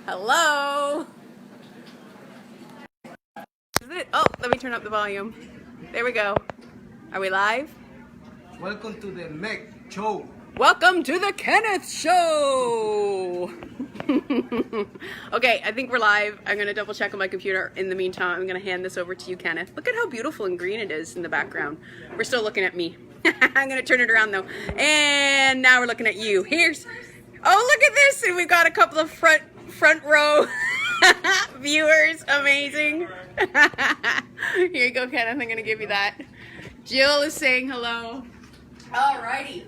Hello. Is it? Oh, let me turn up the volume. There we go. Are we live? Welcome to the Meg Show. Welcome to the Kenneth Show. Okay, I think we're live. I'm gonna double check on my computer. In the meantime, I'm gonna hand this over to you, Kenneth. Look at how beautiful and green it is in the background. We're still looking at me. I'm gonna turn it around though. And now we're looking at you. Oh, look at this. And we've got a couple of front row viewers. Amazing. Here you go, Kenneth. I'm gonna give you that. Jill is saying hello. Alrighty.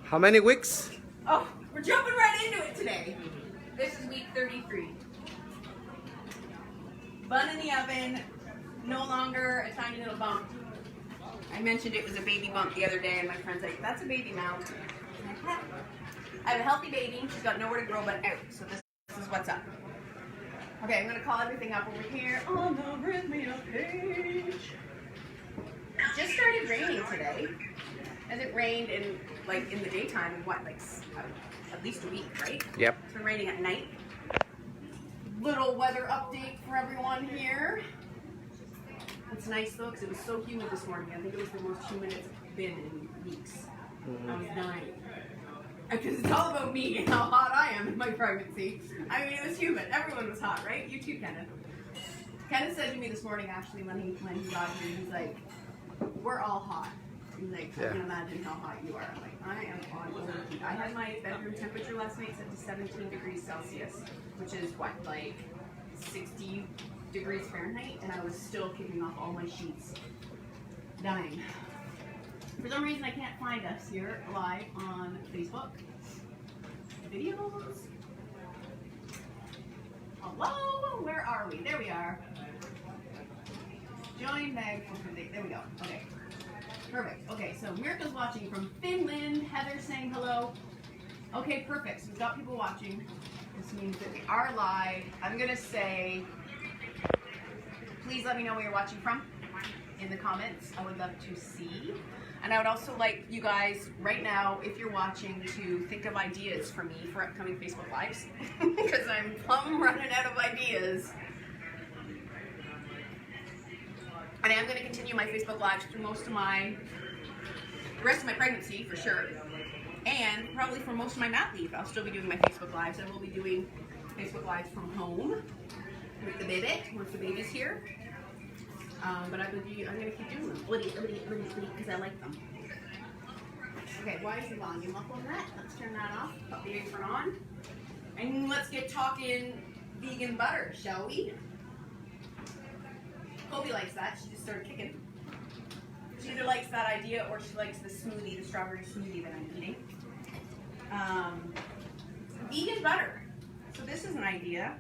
How many weeks? Oh, we're jumping right into it today. This is week 33. Bun in the oven, no longer a tiny little bump. I mentioned it was a baby bump the other day, and my friend's like, that's a baby now. I have a healthy baby. She's got nowhere to grow but out, so this is what's up. Okay, I'm going to call everything up over here on the Rythmia page. It just started raining today. As it rained in the daytime in at least a week, right? Yep. It's been raining at night. Little weather update for everyone here. It's nice though because it was so humid this morning. I think it was the most humid it's been in weeks. I was dying. Because it's all about me and how hot I am in my pregnancy. I mean, it was humid. Everyone was hot, right? You too, Kenneth. Kenneth said to me this morning, actually, when he got here, he's like, we're all hot. He's like, I can imagine how hot you are. I'm like, I am on overheat. I had my bedroom temperature last night set to 17 degrees Celsius, which is what, like 60 degrees Fahrenheit, and I was still kicking off all my sheets. Dying. For some reason, I can't find us here live on Facebook. Videos. Hello? Where are we? There we are. Join Meg. There we go. Okay. Perfect. Okay, so Mirka's watching from Finland. Heather's saying hello. Okay, perfect. So we've got people watching. This means that we are live. I'm going to say, please let me know where you're watching from in the comments. I would love to see. And I would also like you guys right now, if you're watching, to think of ideas for me for upcoming Facebook Lives. Because I'm plumb running out of ideas. And I am going to continue my Facebook Lives through the rest of my pregnancy, for sure. And probably for most of my mat leave, I'll still be doing my Facebook Lives. I will be doing Facebook Lives from home with the baby, once the baby's here. But I'm going to keep doing them. Because I like them. Okay, why is the volume up on that? Let's turn that off. Put the apron on. And let's get talking vegan butter, shall we? Kobe likes that. She just started kicking. She either likes that idea or she likes the smoothie, the strawberry smoothie that I'm eating. Vegan butter. So this is an idea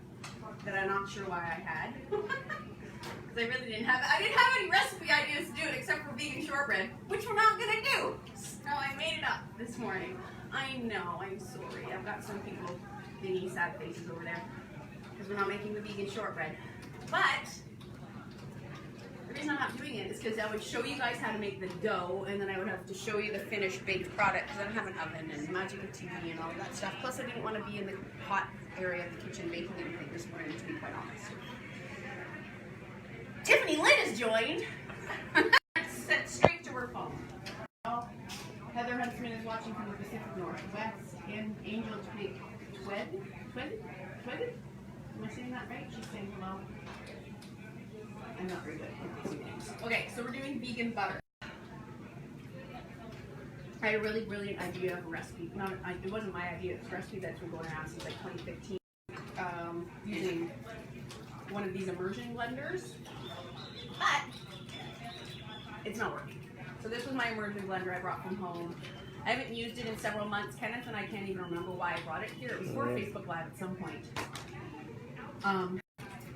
that I'm not sure why I had. Because I really didn't have any recipe ideas to do it except for vegan shortbread, which we're not going to do. So I made it up this morning. I know, I'm sorry. I've got some people thinking sad faces over there because we're not making the vegan shortbread. But the reason I'm not doing it is because I would show you guys how to make the dough, and then I would have to show you the finished baked product because I don't have an oven and magic of TV and all of that stuff. Plus, I didn't want to be in the hot area of the kitchen baking anything this morning, to be quite honest. Tiffany Lynn has joined. Set straight to her phone. Heather Huntsman is watching from the Pacific Northwest. And Angel Twed? Am I saying that right? She's saying hello. I'm not very good at these names. Okay, so we're doing vegan butter. I had a really brilliant idea of a recipe. It wasn't my idea. It's a recipe that's been going around since like 2015. Using one of these immersion blenders. But it's not working. So this was my immersion blender I brought from home. I haven't used it in several months. Kenneth and I can't even remember why I brought it here. It was for Facebook Live at some point.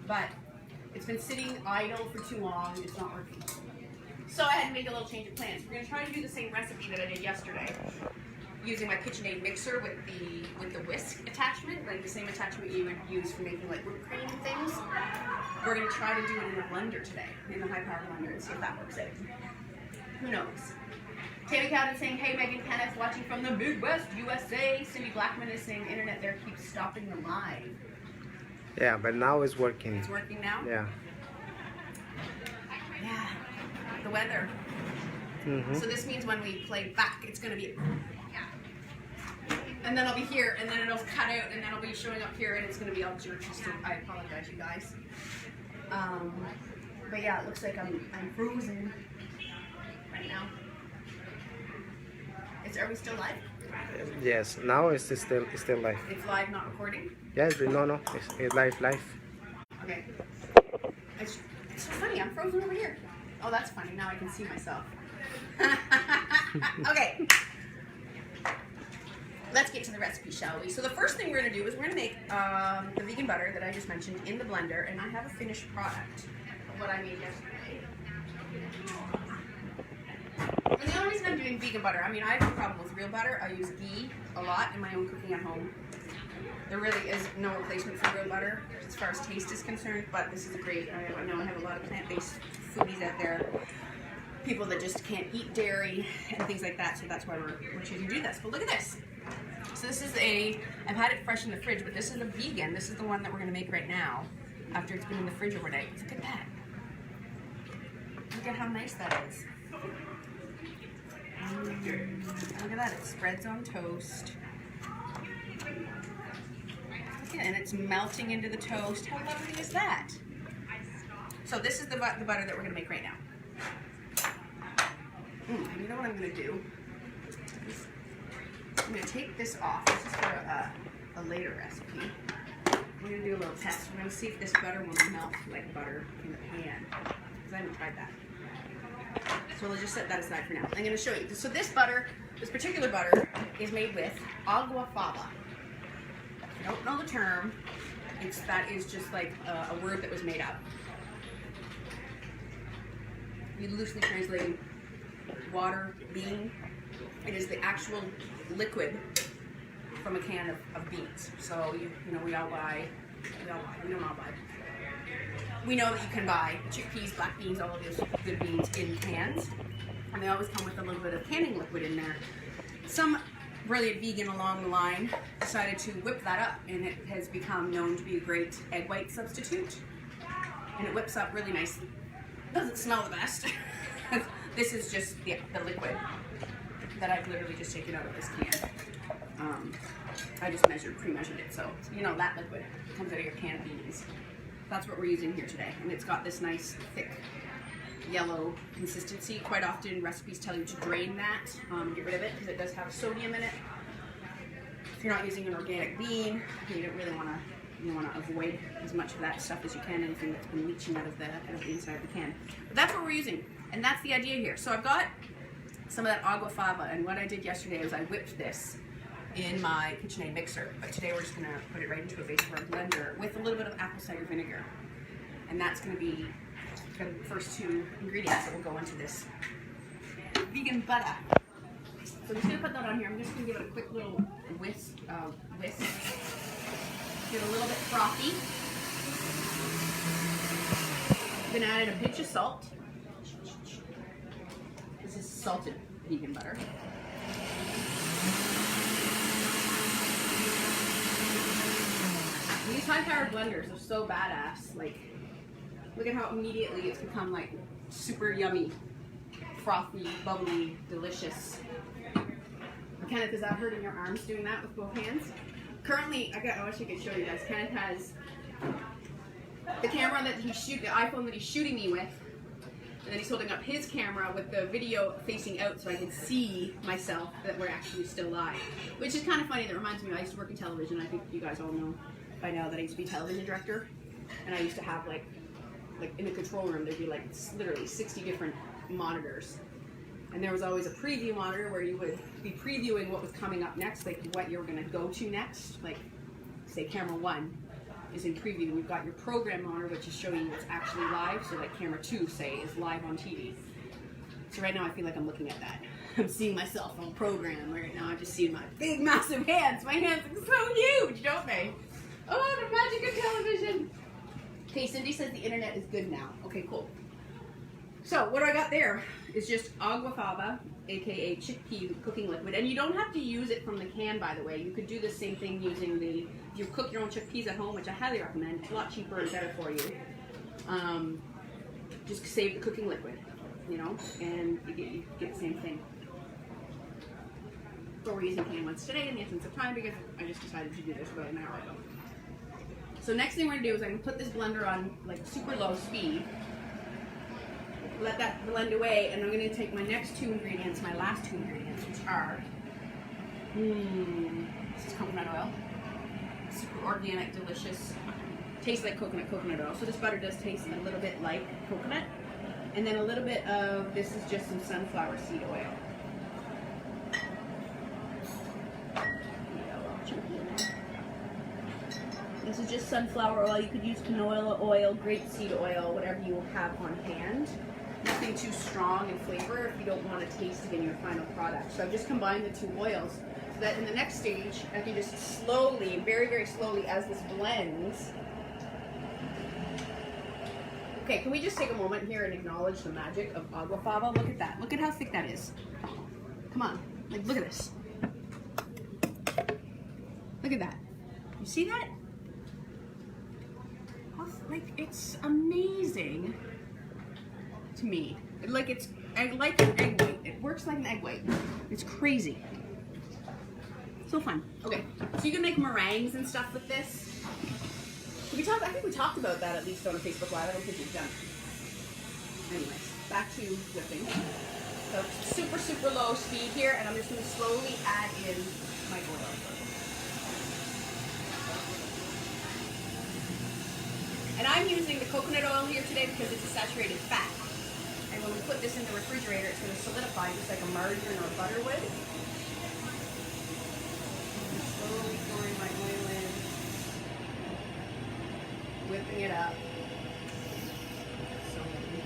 But it's been sitting idle for too long. It's not working. So I had to make a little change of plans. We're going to try to do the same recipe that I did yesterday, using my KitchenAid mixer with the whisk attachment, like the same attachment you would use for making like whipped cream and things. We're going to try to do it in a blender today, in the high power blender, and see if that works out. Who knows? Tammy Cowden saying, hey, Megan Kenneth, watching from the Midwest, USA. Cindy Blackman is saying, internet there keeps stopping the live. Yeah, but now it's working. It's working now? Yeah. Yeah. The weather. So this means when we play back, it's going to be... And then I'll be here, and then it'll cut out, and then I'll be showing up here, and it's going to be all jerky. So I apologize, you guys. But yeah, it looks like I'm frozen right now. Are we still live? Yes, now it's still live. It's live, not recording? Yes, no, it's live. Okay. It's so funny, I'm frozen over here. Oh, that's funny, now I can see myself. Okay. Let's get to the recipe, shall we? So the first thing we're going to do is we're going to make the vegan butter that I just mentioned in the blender, and I have a finished product of what I made yesterday. And the only reason I'm doing vegan butter, I mean, I have no problem with real butter. I use ghee a lot in my own cooking at home. There really is no replacement for real butter as far as taste is concerned, but this is great. I know I have a lot of plant-based foodies out there, people that just can't eat dairy and things like that, so that's why we're choosing to do this. But look at this. So this is I've had it fresh in the fridge, but this is a vegan. This is the one that we're going to make right now after it's been in the fridge overnight. Look at that. Look at how nice that is. Look at that, it spreads on toast. Look at it, and it's melting into the toast. How lovely is that? So this is the butter that we're going to make right now. You know what I'm going to do? I'm going to take this off. This is for a later recipe. We're going to do a little test. We're going to see if this butter will melt like butter in the pan, because I haven't tried that. So we'll just set that aside for now. I'm going to show you. So this particular butter is made with agua fava. If you don't know the term, that is just like a word that was made up. You loosely translate water, bean. It is the actual liquid from a can of beans. So we all buy. We don't all buy. We know that you can buy chickpeas, black beans, all of those good beans in cans, and they always come with a little bit of canning liquid in there. Some brilliant vegan along the line decided to whip that up, and it has become known to be a great egg white substitute, and it whips up really nice. Doesn't smell the best. This is just the liquid that I've literally just taken out of this can. I just pre-measured it, so you know that liquid comes out of your can of beans. That's what we're using here today, and it's got this nice thick yellow consistency. Quite often recipes tell you to drain that, get rid of it, because it does have sodium in it. If you're not using an organic bean, you don't really want to avoid as much of that stuff as you can, anything that's been leaching out of the inside of the can. But that's what we're using, and that's the idea here. So I've got some of that agua fava, and what I did yesterday was I whipped this in my KitchenAid mixer, but today we're just going to put it right into a base of our blender with a little bit of apple cider vinegar, and that's going to be the first two ingredients that will go into this vegan butter. So I'm just going to put that on here. I'm just going to give it a quick little whisk. Get a little bit frothy. I'm going to add in a pinch of salt. This is salted vegan butter. These high-powered blenders are so badass. Like, look at how immediately it's become like super yummy, frothy, bubbly, delicious. Kenneth, is that hurting your arms doing that with both hands? Currently, I wish I could show you guys. Kenneth has the camera that the iPhone that he's shooting me with, and then he's holding up his camera with the video facing out so I can see myself that we're actually still live. Which is kind of funny. That reminds me, I used to work in television. I think you guys all know by now that I used to be a television director, and I used to have like in the control room there'd be like literally 60 different monitors, and there was always a preview monitor where you would be previewing what was coming up next, like what you were going to go to next. Like say camera 1 is in preview, and you've got your program monitor which is showing you what's actually live, so like camera 2 say is live on TV. So right now I feel like I'm looking at that. I'm seeing myself on program right now. I'm just seeing my big massive hands. My hands look so huge, don't they? Oh, the magic of television. Okay, Cindy says the internet is good now. Okay, cool. So what I got there is just agua fava, aka chickpea cooking liquid, and you don't have to use it from the can, by the way. You could do the same thing using the, if you cook your own chickpeas at home, which I highly recommend. It's a lot cheaper and better for you. Just save the cooking liquid, you know, and you get the same thing. But we're using canned ones today in the essence of time because I just decided to do this about an hour ago. So next thing we're gonna do is I'm gonna put this blender on like super low speed. Let that blend away, and I'm going to take my next two ingredients, my last two ingredients, which are, this is coconut oil, super organic, delicious, tastes like coconut oil. So this butter does taste a little bit like coconut, and then a little bit of, this is just some sunflower seed oil. This is just sunflower oil. You could use canola oil, grapeseed oil, whatever you have on hand. Nothing too strong in flavor if you don't want to taste it in your final product. So I've just combined the two oils so that in the next stage I can just slowly, very, very slowly as this blends. Okay, can we just take a moment here and acknowledge the magic of agua fava? Look at that. Look at how thick that is. Come on. Like, look at this. Look at that. You see that? Like, it's amazing. To me, like I like an egg white. It works like an egg white. It's crazy. So fun. Okay, so you can make meringues and stuff with this. I think we talked about that at least on a Facebook Live. I don't think we've done it. Anyways, back to whipping. So super, super low speed here, and I'm just going to slowly add in my oil. And I'm using the coconut oil here today because it's a saturated fat. And when we put this in the refrigerator, it's going to solidify just like a margarine or butter would. I'm slowly pouring my oil in, whipping it up. So good.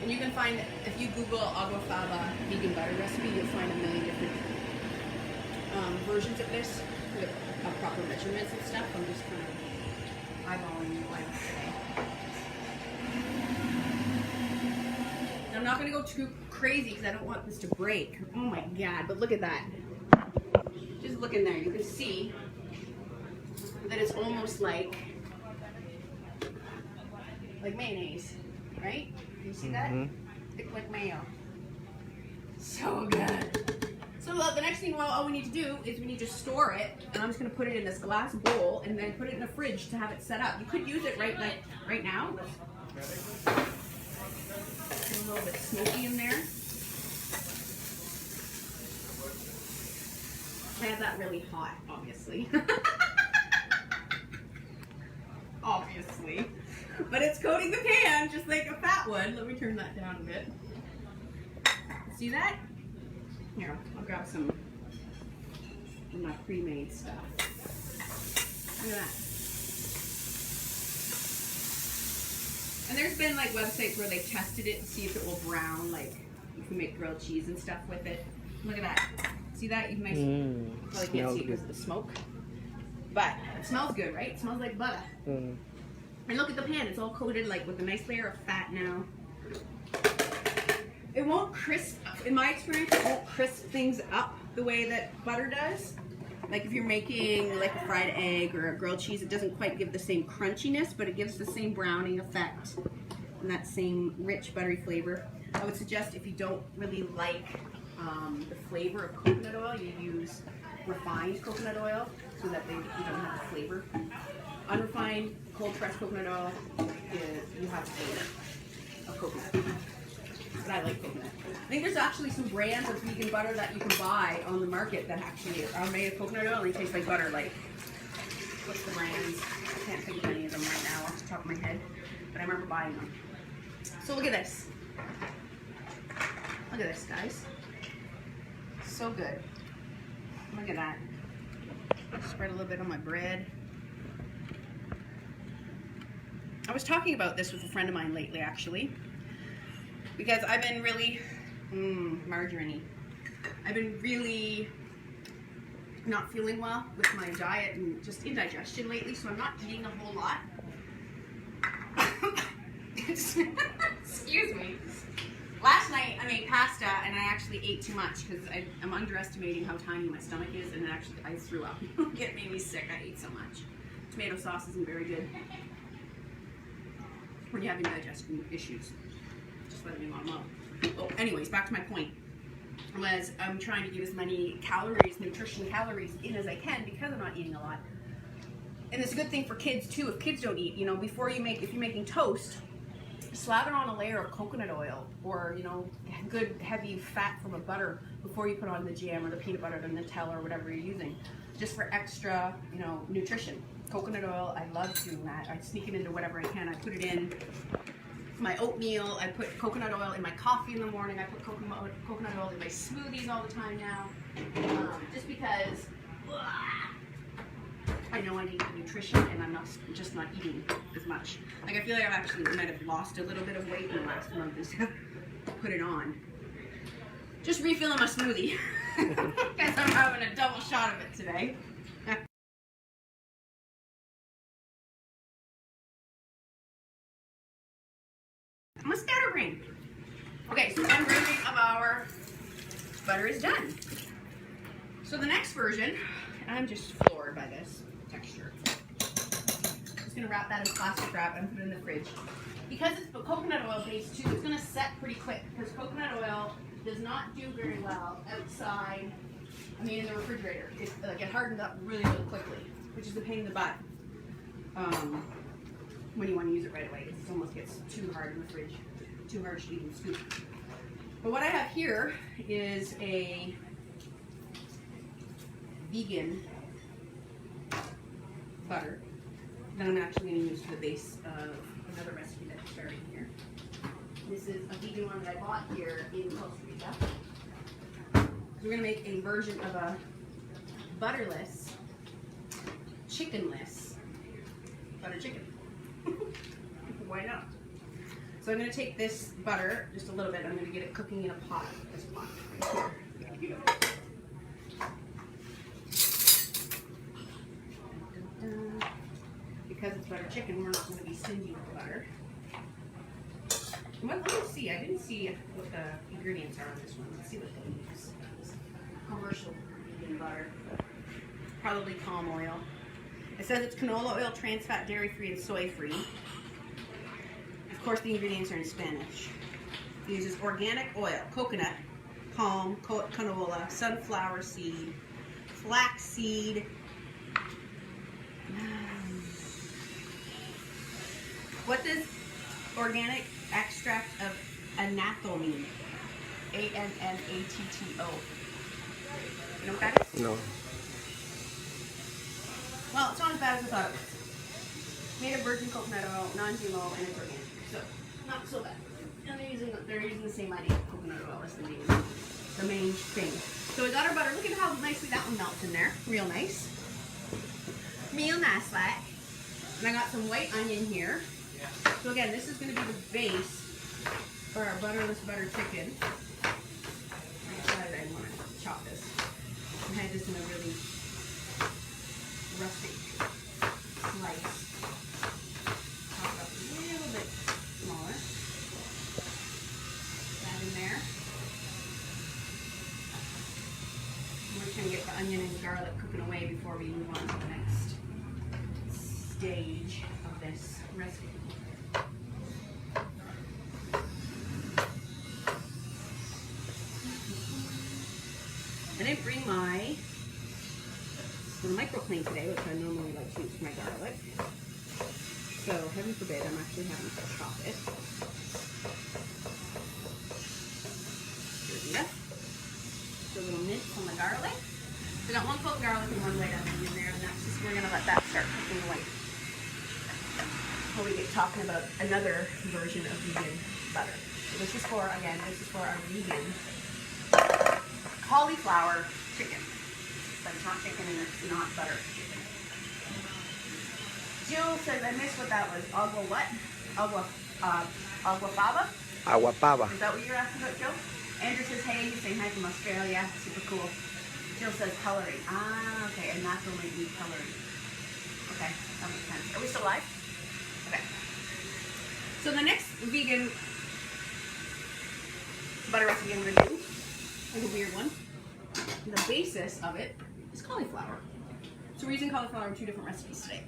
And you can find, if you Google agua fava vegan butter recipe, you'll find a million different versions of this with proper measurements and stuff. I'm just kind of eyeballing the oil today. I'm not going to go too crazy because I don't want this to break. Oh my god, but look at that. Just look in there. You can see that it's almost like mayonnaise, right? You see that? Thick like mayo. So good. So the next thing, all we need to do is we need to store it, and I'm just going to put it in this glass bowl and then put it in the fridge to have it set up. You could use it right now. A little bit smoky in there. I have that really hot, obviously. Obviously. But it's coating the pan just like a fat would. Let me turn that down a bit. See that? Here, I'll grab some of my pre-made stuff. Look at that. And there's been like websites where they've tested it to see if it will brown, like you can make grilled cheese and stuff with it. Look at that. See that? You can probably can't see it because of the smoke. But it smells good, right? It smells like butter. And look at the pan. It's all coated like with a nice layer of fat now. It won't crisp, in my experience, it won't crisp things up the way that butter does. Like if you're making like a fried egg or a grilled cheese, it doesn't quite give the same crunchiness, but it gives the same browning effect and that same rich buttery flavor. I would suggest if you don't really like the flavor of coconut oil, you use refined coconut oil so that you don't have the flavor. Unrefined, cold pressed coconut oil, you have the flavor of coconut. But I like coconut. I think there's actually some brands of vegan butter that you can buy on the market that actually are made of coconut oil and they taste like butter. Like, what's the brands? I can't think of any of them right now off the top of my head, but I remember buying them. So look at this. Look at this, guys. So good. Look at that. Spread a little bit on my bread. I was talking about this with a friend of mine lately, actually. Because I've been really, margarine-y. I've been really not feeling well with my diet and just indigestion lately, so I'm not eating a whole lot. Excuse me. Last night I made pasta and I actually ate too much because I'm underestimating how tiny my stomach is, and actually I threw up. It made me sick. I ate so much. Tomato sauce isn't very good when you're having digestion issues. Just letting you all know. Oh, anyways, back to my point. Was I'm trying to get as many calories, nutrition calories in as I can because I'm not eating a lot. And it's a good thing for kids too. If kids don't eat, if you're making toast, slap it on a layer of coconut oil or, good heavy fat from a butter before you put on the jam or the peanut butter, the Nutella or whatever you're using, just for extra, nutrition. Coconut oil, I love doing that. I sneak it into whatever I can. I put it in my oatmeal. I put coconut oil in my coffee in the morning. I put coconut oil in my smoothies all the time now, just because I know I need nutrition and I'm just not eating as much. Like I feel like I've actually might have lost a little bit of weight in the last month as I've put it on. Just refilling my smoothie because I'm having a double shot of it today. I'm a scatterbrain. Okay, so one version of our butter is done. So the next version, I'm just floored by this texture. Just gonna wrap that in plastic wrap and put it in the fridge. Because it's coconut oil based too, it's gonna set pretty quick because coconut oil does not do very well outside, in the refrigerator. It hardens up really, really quickly, which is a pain in the butt when you want to use it right away. It almost gets too hard in the fridge, too hard to even scoop. But what I have here is a vegan butter that I'm actually going to use for the base of another recipe that's starting here. This is a vegan one that I bought here in Costa Rica. We're going to make a version of a butterless, chickenless butter chicken. Why not? So I'm going to take this butter, just a little bit, I'm going to get it cooking in a pot. This pot right here. Because it's butter chicken, we're not going to be stingy with butter. Let me see. I didn't see what the ingredients are on this one. Let's see what they use. Commercial vegan butter. Probably palm oil. It says it's canola oil, trans fat, dairy free, and soy free. Of course, the ingredients are in Spanish. It uses organic oil, coconut, palm, canola, sunflower seed, flax seed. What does organic extract of annatto mean? A-N-N-A-T-T-O. You know what that is? No. Well, it's not as bad as I thought it was. Made of virgin coconut oil, non-GMO, and it's organic. So, not so bad. And they're using the same idea of coconut oil as the main thing. So we got our butter. Look at how nicely that one melts in there. Real nice. Real nice like. And I got some white onion here. So again, this is going to be the base for our butterless butter chicken. I decided I want to chop this. I had this in a really rustic slice. Chop it up a little bit smaller. Put that in there. And we're just going to get the onion and garlic cooking away before we move on to the next stage of this recipe. I didn't bring my microplane today, which I normally like to use for my garlic. So, heaven forbid, I'm actually having to chop it. Here's that. Just a little mince on the garlic. We got one clove garlic and one white onion in there, and that's just, we're going to let that start cooking away. Before we get talking about another version of vegan butter. So this is for our vegan cauliflower chicken. But it's not chicken and it's not butter chicken. Jill says, I missed what that was. Agua what? Agua fava? Agua pava. Is that what you're asking about, Jill? Andrew says, hey, he's saying hi from Australia. Super cool. Jill says coloring. Ah, okay. And that's what might need coloring. Okay, that makes sense. Are we still live? Okay. So the next vegan butter recipe I'm going to do. Like a weird one. The basis of it is cauliflower. So we're using cauliflower in 2 different recipes today.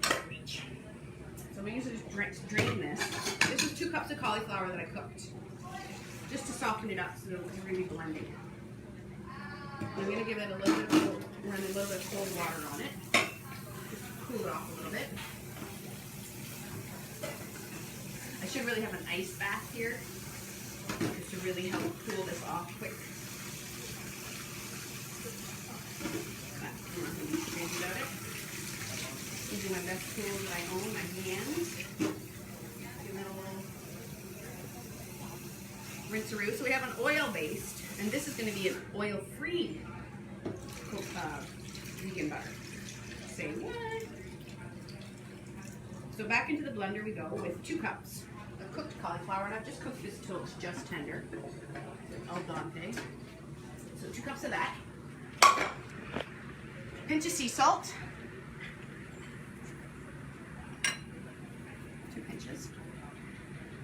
So I'm going to use this drain this. This is 2 cups of cauliflower that I cooked. Just to soften it up so that we're going to be blending it. I'm going to give it a little bit of run a little bit of cold water on it. Just to cool it off a little bit. I should really have an ice bath here. Just to really help cool this off quick. I'm not going to be crazy about it. Using my best tools that I own, my hands. Give it a little rinse-a-roo. So we have an oil-based, and this is going to be an oil-free vegan butter. Say what? So back into the blender we go with 2 cups of cooked cauliflower, and I've just cooked this till it's just tender. Al dente. So 2 cups of that. Pinch of sea salt. 2 pinches.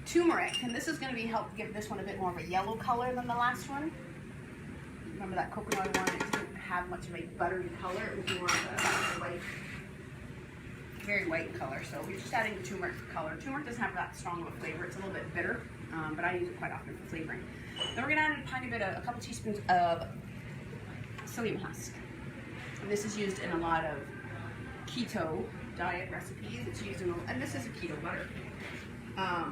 Turmeric, and this is going to help give this one a bit more of a yellow color than the last one. Remember that coconut one? It didn't have much of a buttery color. It was more of a white, very white color. So we're just adding the turmeric color. Turmeric doesn't have that strong of a flavor. It's a little bit bitter, but I use it quite often for flavoring. Then we're going to add a tiny bit, a couple teaspoons of psyllium husk. And this is used in a lot of keto diet recipes. It's used in, and this is a keto butter.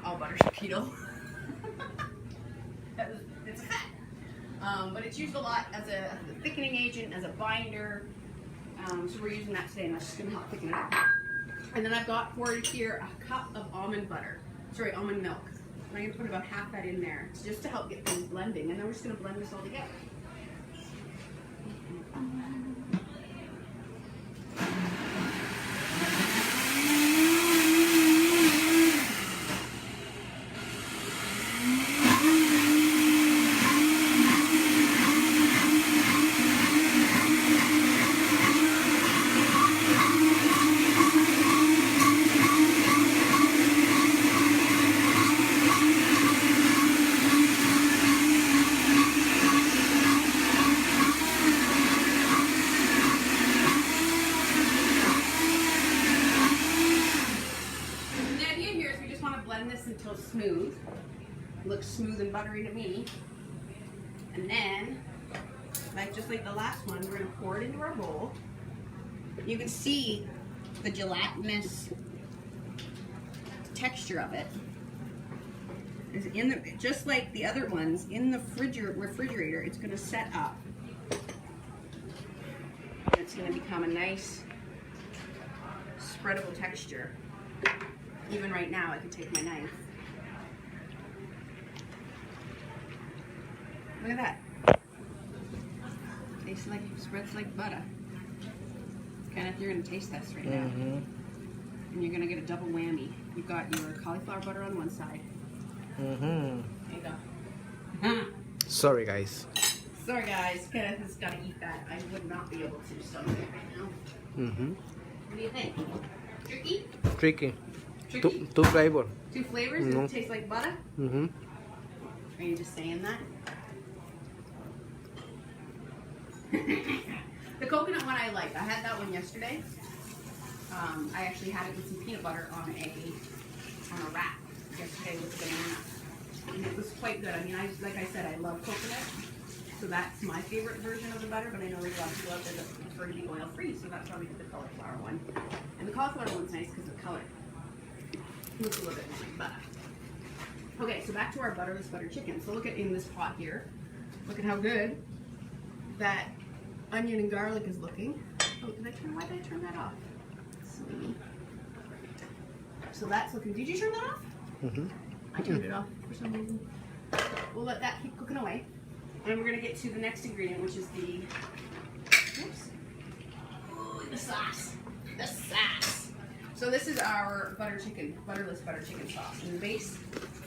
All butter's keto. It's a fat. But it's used a lot as a thickening agent, as a binder. So we're using that today, and that's just going to help thicken it up. And then I've got for here a cup of almond milk. I'm going to put about half that in there just to help get things blending, and then we're just going to blend this all together. Until smooth. Looks smooth and buttery to me. And then, just like the last one, we're going to pour it into our bowl. You can see the gelatinous texture of it. Is in the, just like the other ones, in the refrigerator, it's going to set up. And it's going to become a nice spreadable texture. Even right now, I could take my knife. Look at that. Tastes like, spreads like butter. Kenneth, you're going to taste this right now. And you're going to get a double whammy. You've got your cauliflower butter on one side. There you go. Sorry, guys. Sorry, guys. Kenneth has got to eat that. I would not be able to stomach it right now. What do you think? Tricky? Tricky. Tricky? Two flavors. 2 flavors? Does it taste like butter? Are you just saying that? The coconut one I like. I had that one yesterday. I actually had it with some peanut butter on a wrap yesterday with the banana. And it was quite good. I mean, like I said, I love coconut. So that's my favorite version of the butter, but I know there's a lot of people out there that prefer to be oil-free, so that's why we did the cauliflower one. And the cauliflower one's nice because of the color. Looks a little bit more like butter. Okay, so back to our butterless butter chicken. So look at in this pot here. Look at how good that onion and garlic is looking. Oh, why did I turn that off? Sweetie. So that's looking, did you turn that off? I turned it off for some reason. We'll let that keep cooking away. And we're gonna get to the next ingredient, which is the, oops. Ooh, the sauce. The sauce. So this is our butter chicken, butterless butter chicken sauce. And the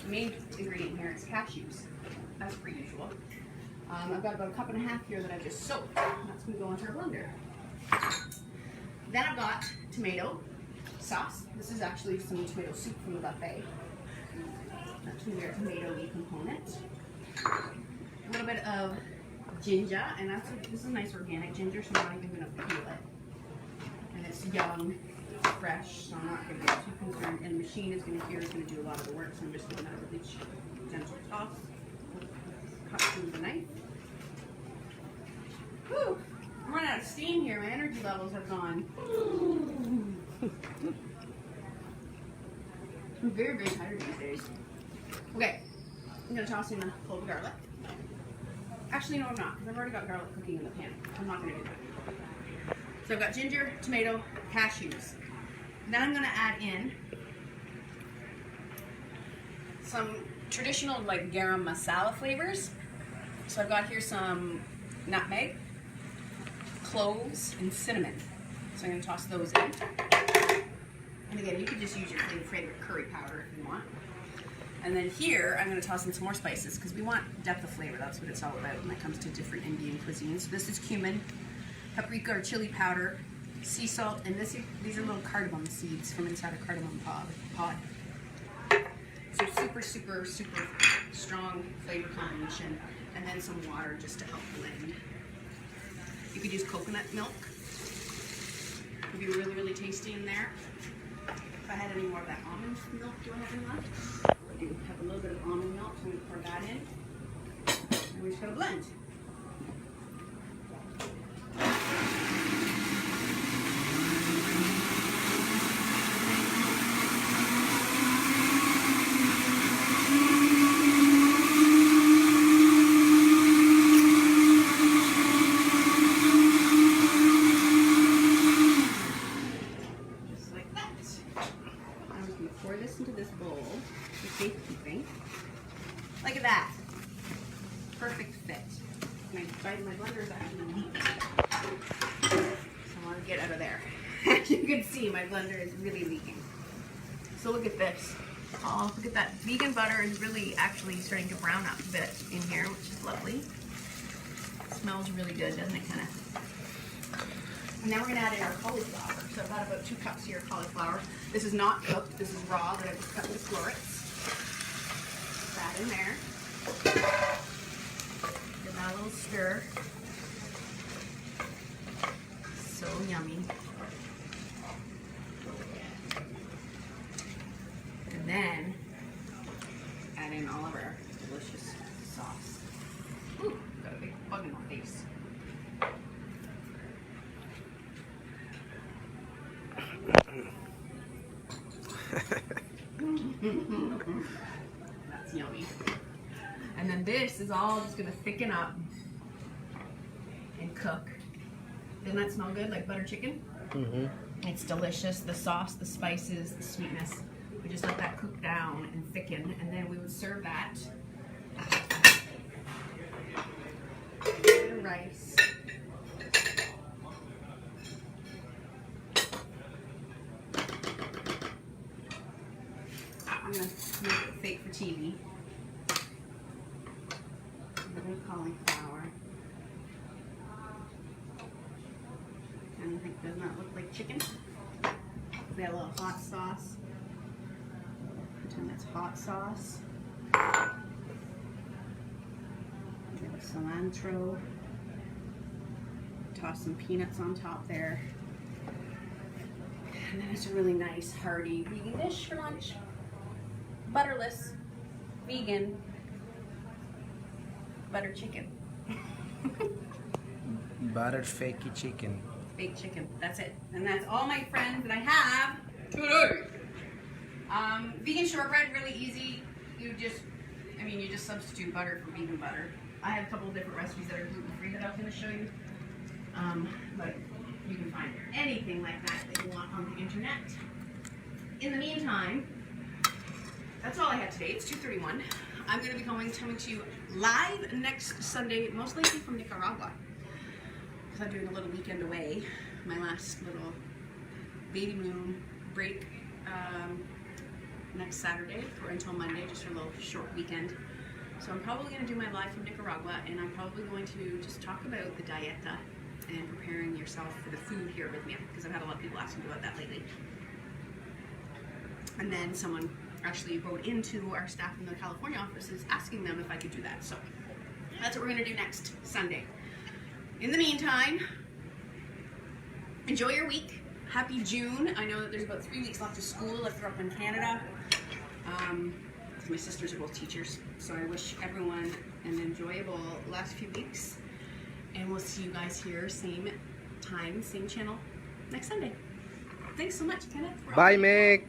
main ingredient here is cashews, as per usual. I've got about a cup and a half here that I just soaked. That's gonna go into our blender. Then I've got tomato sauce. This is actually some tomato soup from the buffet. That's going to be our tomato-y component. A little bit of ginger, and this is a nice organic ginger, so I'm not even going to peel it. And it's young, fresh, so I'm not going to get too concerned. And the machine is going to do a lot of the work, so I'm just giving that a really gentle toss. Cut through the knife. Whew! I'm running out of steam here. My energy levels have gone. I'm very, very tired these days. Okay, I'm going to toss in a clove of garlic. Actually, no, I'm not, because I've already got garlic cooking in the pan. I'm not going to do that. So I've got ginger, tomato, cashews. Then I'm going to add in some traditional like garam masala flavors. So I've got here some nutmeg, cloves, and cinnamon. So I'm going to toss those in. And again, you could just use your favorite curry powder if you want. And then here, I'm going to toss in some more spices because we want depth of flavor. That's what it's all about when it comes to different Indian cuisines. So this is cumin, paprika or chili powder, sea salt, and these are little cardamom seeds from inside a cardamom pod. So super, super, super strong flavor combination. And then some water just to help blend. You could use coconut milk. It would be really, really tasty in there. If I had any more of that almond milk, do I have any left? I do have a little bit of almond milk, so I'm going to pour that in. And we're just going to blend. Pour this into this bowl for safekeeping. Look at that. Perfect fit. My blender is actually leaking. So I want to get out of there. As you can see, my blender is really leaking. So look at this. Oh, look at that. Vegan butter is really actually starting to brown up a bit in here, which is lovely. It smells really good, doesn't it, kind of? And now we're going to add in our cauliflower. So I've got about 2 cups here of cauliflower. This is not cooked, this is raw that I just cut into florets. Put that in there. Give that a little stir. So yummy. And then add in all of our delicious sauce. Ooh, got a big bug in my face. That's yummy. And then this is all just going to thicken up and cook. Doesn't that smell good, like butter chicken? Mm-hmm. It's delicious. The sauce, the spices, the sweetness. We just let that cook down and thicken, and then we would serve that. A bit of rice. I'm going to make it fake for TV. A bit of cauliflower. And doesn't that look like chicken? We have a little hot sauce. Pretend that's hot sauce. We have cilantro. Toss some peanuts on top there. And then it's a really nice, hearty vegan dish for lunch. Butterless, vegan, butter chicken. Butter fakey chicken. Fake chicken, that's it. And that's all my friends that I have today. Vegan shortbread, really easy. You just substitute butter for vegan butter. I have a couple of different recipes that are gluten-free that I'm going to show you. But you can find anything like that you want on the internet. In the meantime, that's all I have today. It's 2:31. I'm going to be coming to you live next Sunday, most likely from Nicaragua. Because I'm doing a little weekend away. My last little baby moon break next Saturday or until Monday, just a little short weekend. So I'm probably going to do my live from Nicaragua, and I'm probably going to just talk about the dieta and preparing yourself for the food here at Rythmia, because I've had a lot of people asking me about that lately. And then someone actually wrote into our staff in the California offices asking them if I could do that. So that's what we're gonna do next Sunday. In the meantime, enjoy your week. Happy June. I know that there's about 3 weeks left of school if you're up in Canada. My sisters are both teachers, so I wish everyone an enjoyable last few weeks. And we'll see you guys here, same time, same channel, next Sunday. Thanks so much, Kenneth. Bye, Meg.